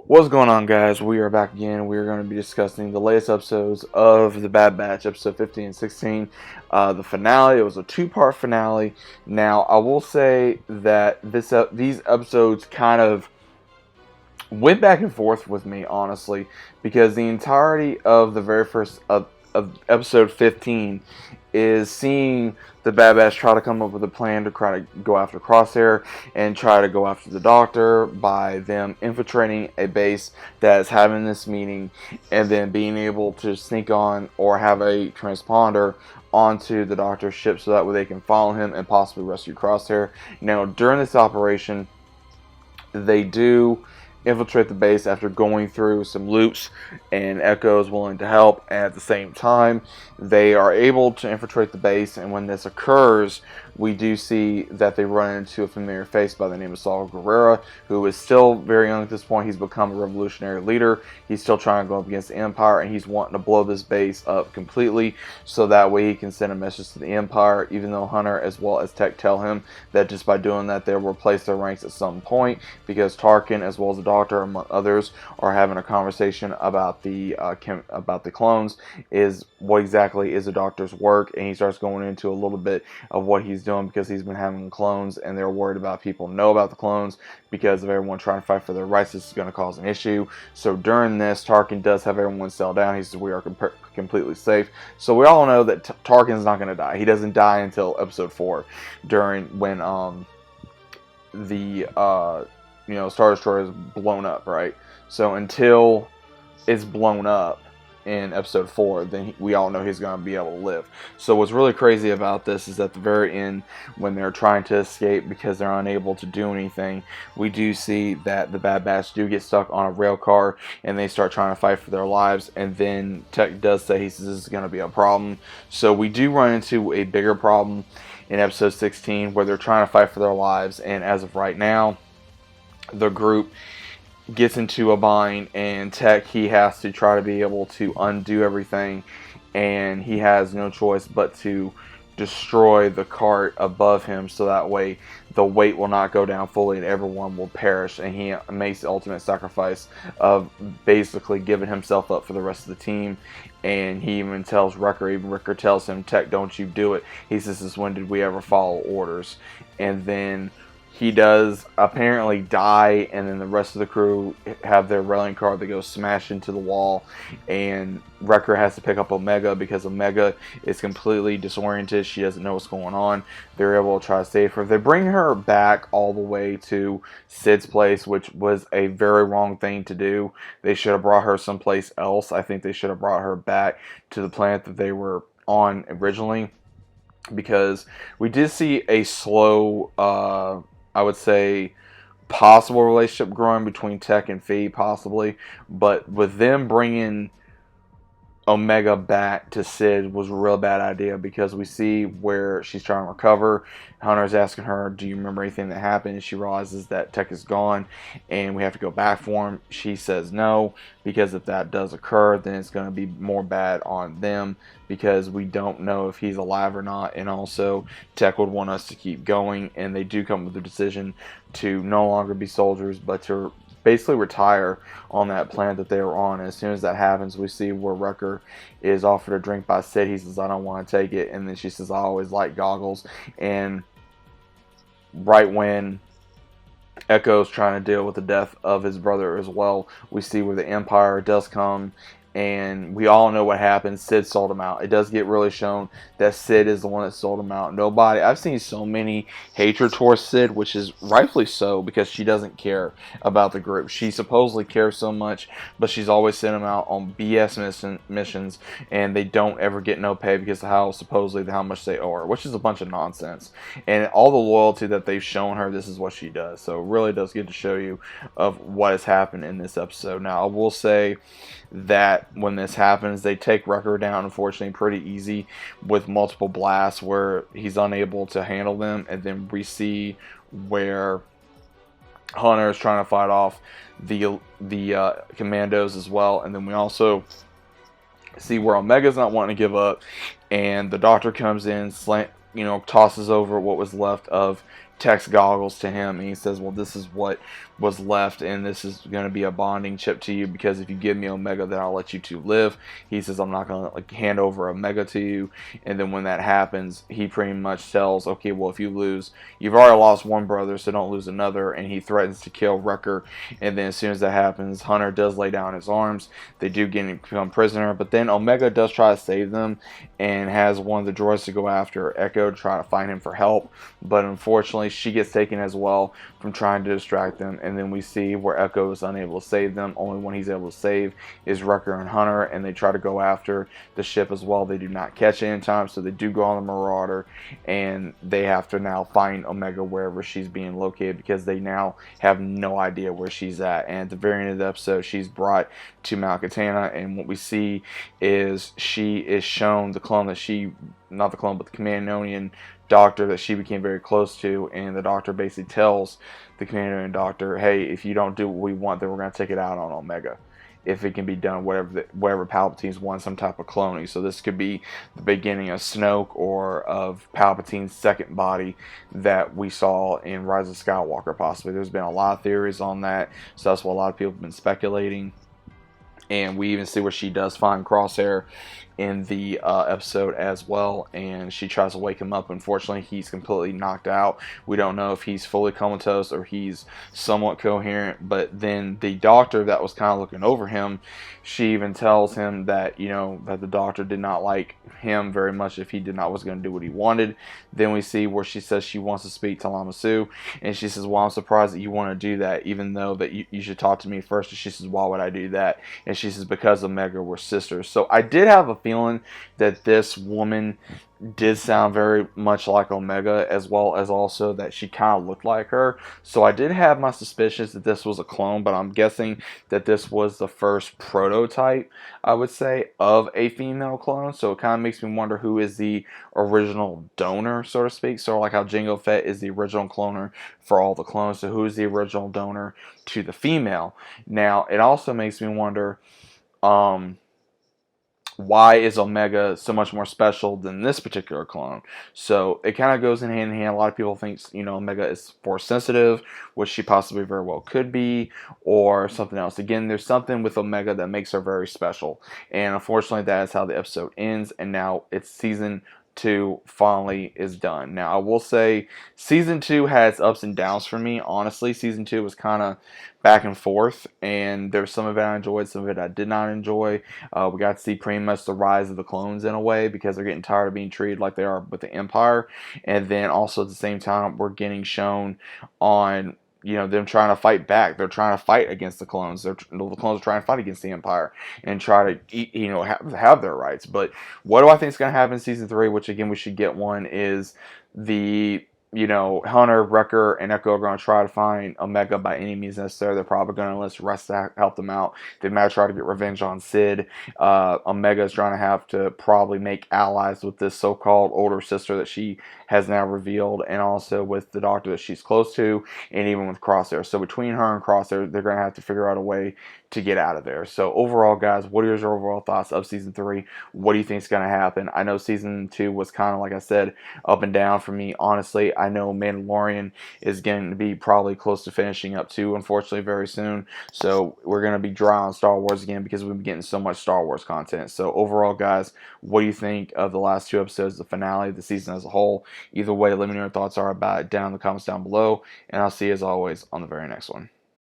What's going on, guys? We are back again. We are going to be discussing the latest episodes of The Bad Batch, episode 15 and 16. The finale, it was a two-part finale. Now, I will say that these episodes kind of went back and forth with me, honestly, because the entirety of the very first of episode 15 is seeing the Bad Batch try to come up with a plan to try to go after Crosshair and try to go after the Doctor by them infiltrating a base that is having this meeting and then being able to sneak on or have a transponder onto the Doctor's ship so that way they can follow him and possibly rescue Crosshair. Now, during this operation, they do infiltrate the base after going through some loops, and Echo is willing to help. And at the same time, they are able to infiltrate the base, and when this occurs, we do see that they run into a familiar face by the name of Saul Guerrera, who is still very young at this point. He's become a revolutionary leader. He's still trying to go up against the Empire, and he's wanting to blow this base up completely so that way he can send a message to the Empire, even though Hunter as well as Tech tell him that just by doing that, they'll replace their ranks at some point, because Tarkin as well as the Doctor, among others, are having a conversation about the clones, is what exactly is the Doctor's work, and he starts going into a little bit of what he's doing because he's been having clones, and they're worried about people know about the clones because of everyone trying to fight for their rights. This is going to cause an issue. So during this, Tarkin does have everyone settle down. He says we are completely safe. So we all know that Tarkin's not going to die. He doesn't die until episode 4, during when the Star Destroyer is blown up, right? So until it's blown up in episode 4, then we all know he's going to be able to live. So what's really crazy about this is at the very end, when they're trying to escape because they're unable to do anything, we do see that the Bad Batch do get stuck on a rail car, and they start trying to fight for their lives, and then Tech does say, he says this is going to be a problem. So we do run into a bigger problem in episode 16 where they're trying to fight for their lives, and as of right now, the group gets into a bind, and Tech, he has to try to be able to undo everything, and he has no choice but to destroy the cart above him so that way the weight will not go down fully and everyone will perish, and he makes the ultimate sacrifice of basically giving himself up for the rest of the team. And he even tells Wrecker, even Wrecker tells him, Tech, don't you do it. He says, since when did we ever follow orders? And then he does apparently die, and then the rest of the crew have their railing car that goes smash into the wall, and Wrecker has to pick up Omega because Omega is completely disoriented. She doesn't know what's going on. They're able to try to save her. They bring her back all the way to Sid's place, which was a very wrong thing to do. They should have brought her someplace else. I think they should have brought her back to the planet that they were on originally, because we did see a slow I would say possible relationship growing between Tech and Phee, possibly, but with them bringing Omega back to Sid was a real bad idea, because we see where she's trying to recover. Hunter's asking her, do you remember anything that happened? And she realizes that Tech is gone and we have to go back for him. She says no, because if that does occur, then it's going to be more bad on them, because we don't know if he's alive or not, and also Tech would want us to keep going, and they do come with the decision to no longer be soldiers but to basically retire on that planet that they were on. And as soon as that happens, we see where Wrecker is offered a drink by Sid. He says, I don't want to take it, and then she says, I always like goggles. And right when Echo's trying to deal with the death of his brother as well, we see where the Empire does come, and we all know what happened. Sid sold him out. It does get really shown that Sid is the one that sold him out. Nobody, I've seen so many hatred towards Sid, which is rightfully so, because she doesn't care about the group. She supposedly cares so much, but she's always sent him out on BS missions, and they don't ever get no pay because of how much they owe her, which is a bunch of nonsense. And all the loyalty that they've shown her, this is what she does. So it really does get to show you of what has happened in this episode. Now, I will say that when this happens, they take Wrecker down, unfortunately, pretty easy with multiple blasts where he's unable to handle them. And then we see where Hunter is trying to fight off the commandos as well. And then we also see where Omega's not wanting to give up, and the Doctor comes in, tosses over what was left of Tech's goggles to him, and he says, well, this is what was left, and this is going to be a bonding chip to you, because if you give me Omega, then I'll let you two live. He says, I'm not going to like hand over Omega to you. And then when that happens, he pretty much tells, okay, well, if you lose, you've already lost one brother, so don't lose another. And he threatens to kill Wrecker. And then as soon as that happens, Hunter does lay down his arms. They do become prisoner, but then Omega does try to save them and has one of the droids to go after Echo to try to find him for help. But unfortunately, she gets taken as well from trying to distract them. And then we see where Echo is unable to save them. Only one he's able to save is Wrecker and Hunter, and they try to go after the ship as well. They do not catch it in time, so they do go on the Marauder, and they have to now find Omega wherever she's being located, because they now have no idea where she's at. And at the very end of the episode, she's brought to Malkatana, and what we see is she is shown the clone that she, not the clone, but the Commandonian doctor that she became very close to, and the doctor basically tells the Commandonian doctor, hey, if you don't do what we want, then we're going to take it out on Omega. If it can be done, whatever Palpatine's wants, some type of cloning. So this could be the beginning of Snoke or of Palpatine's second body that we saw in Rise of Skywalker, possibly. There's been a lot of theories on that, so that's what a lot of people have been speculating. And we even see where she does find Crosshair in the episode as well, and she tries to wake him up. Unfortunately, he's completely knocked out. We don't know if he's fully comatose or he's somewhat coherent, but then the doctor that was kind of looking over him, she even tells him that, you know, that the doctor did not like him very much if he was going to do what he wanted. Then we see where she says she wants to speak to Lama Su, and she says, well, I'm surprised that you want to do that, even though that you should talk to me first. And she says, why would I do that? And she says, because Omega were sisters. So I did have a feeling that this woman did sound very much like Omega, as well as also that she kind of looked like her. So I did have my suspicions that this was a clone, but I'm guessing that this was the first prototype, I would say, of a female clone. So it kind of makes me wonder who is the original donor, so to speak. So like how Jango Fett is the original cloner for all the clones, so who is the original donor to the female? Now, it also makes me wonder, why is Omega so much more special than this particular clone? So it kind of goes in hand in hand. A lot of people think, you know, Omega is force sensitive, which she possibly very well could be, or something else. Again, there's something with Omega that makes her very special. And unfortunately, that is how the episode ends. And now it's season 2 finally is done. Now, I will say season 2 has ups and downs for me. Honestly, season 2 was kind of back and forth, and there's some of it I enjoyed, some of it I did not enjoy. We got to see pretty much the rise of the clones in a way, because they're getting tired of being treated like they are with the Empire. And then also at the same time, we're getting shown on, you know, them trying to fight back. They're trying to fight against the clones. The clones are trying to fight against the Empire and try to, you know, have their rights. But what do I think is going to happen in season 3? Which again, we should get one. Is the, you know, Hunter, Wrecker, and Echo are going to try to find Omega by any means necessary. They're probably going to enlist Rest to help them out. They might try to get revenge on Sid. Omega is trying to have to probably make allies with this so-called older sister that she has now revealed, and also with the doctor that she's close to, and even with Crosshair. So between her and Crosshair, they're going to have to figure out a way to get out of there. So overall, guys, what are your overall thoughts of season 3? What do you think is going to happen? I know season 2 was kind of, like I said, up and down for me. Honestly, I know Mandalorian is going to be probably close to finishing up too, unfortunately, very soon. So we're going to be dry on Star Wars again, because we've been getting so much Star Wars content. So overall, guys, what do you think of the last 2 episodes, the finale, the season as a whole? Either way, let me know your thoughts are about it down in the comments down below, and I'll see you as always on the very next one.